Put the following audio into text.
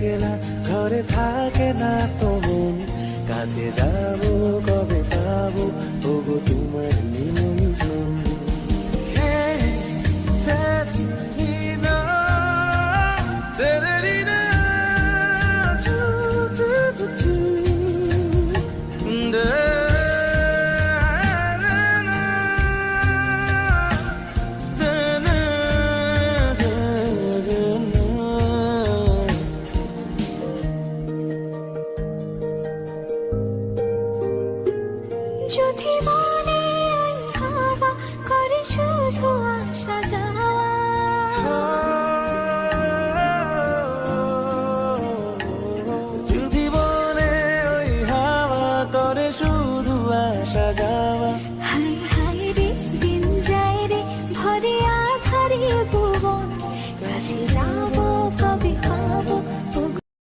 একলা ঘরে থাকে না তো মন, কাছে যাবো কবে পাবো ওগো তোমার নিমন্ত্রণ। Hey,